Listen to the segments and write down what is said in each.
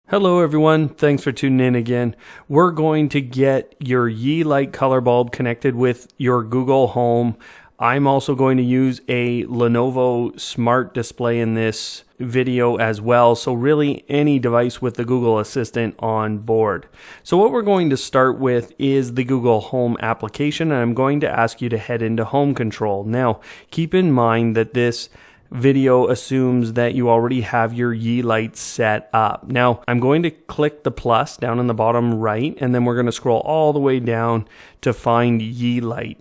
Hello everyone, thanks for tuning in again. We're going to get your Yeelight color bulb connected with your Google Home. I'm also going to use a Lenovo Smart Display in this video as well, so really any device with the Google Assistant on board. So what we're going to start with is the Google Home application, and I'm going to ask you to head into Home Control. Now, keep in mind that this video assumes that you already have your Yeelight set up. Now, I'm going to click the plus down in the bottom right, and then we're going to scroll all the way down to find Yeelight.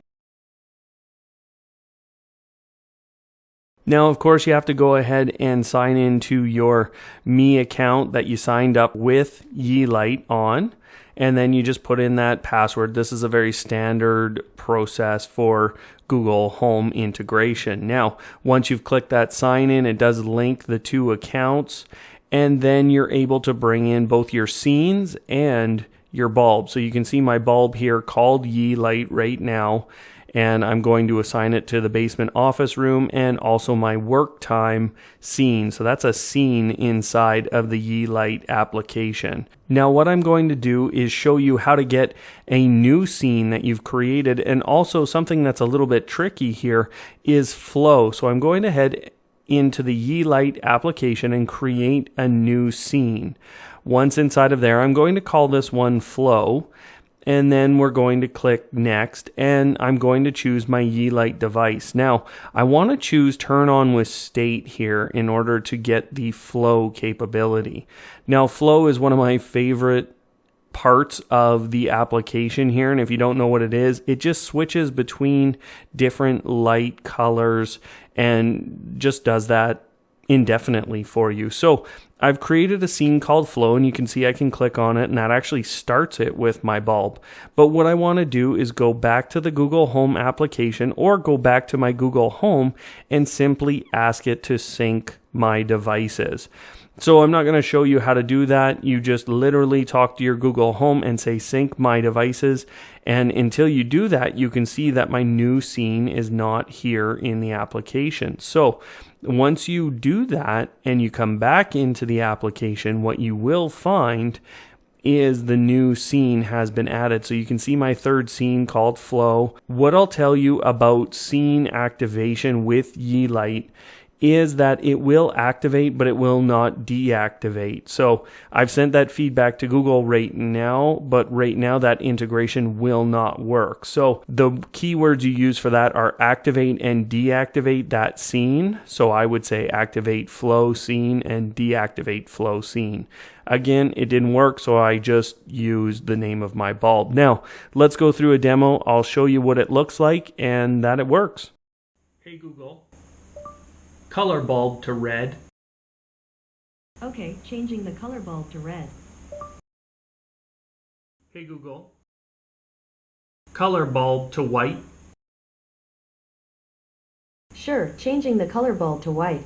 Now, of course, you have to go ahead and sign into your Me account that you signed up with Yeelight on, and then you just put in that password. This is a very standard process for Google Home integration. Now, once you've clicked that sign in, it does link the two accounts, and then you're able to bring in both your scenes and your bulb. So you can see my bulb here called Yeelight right now, and I'm going to assign it to the basement office room and also my work time scene. So that's a scene inside of the Yeelight application. Now what I'm going to do is show you how to get a new scene that you've created, and also something that's a little bit tricky here is flow. So I'm going to head into the Yeelight application and create a new scene. Once inside of there, I'm going to call this one flow. And then we're going to click next, and I'm going to choose my Yeelight device. Now, I want to choose turn on with state here in order to get the flow capability. Now, flow is one of my favorite parts of the application here, and if you don't know what it is, it just switches between different light colors and just does that indefinitely for you. So I've created a scene called flow, and you can see I can click on it, and that actually starts it with my bulb. But what I want to do is go back to the Google Home application or go back to my Google Home and simply ask it to sync my devices. So I'm not going to show you how to do that. You just literally talk to your Google Home and say sync my devices, and until you do that, you can see that my new scene is not here in the application. So once you do that and you come back into the application, what you will find is the new scene has been added. So you can see my third scene called flow. What I'll tell you about scene activation with Yeelight is that it will activate, but it will not deactivate. So I've sent that feedback to Google right now, but right now that integration will not work. So the keywords you use for that are activate and deactivate that scene. So I would say activate flow scene and deactivate flow scene. Again, it didn't work, so I just used the name of my bulb. Now, let's go through a demo. I'll show you what it looks like and that it works. Hey Google, color bulb to red. Okay, changing the color bulb to red. Hey Google, color bulb to white. Sure, changing the color bulb to white.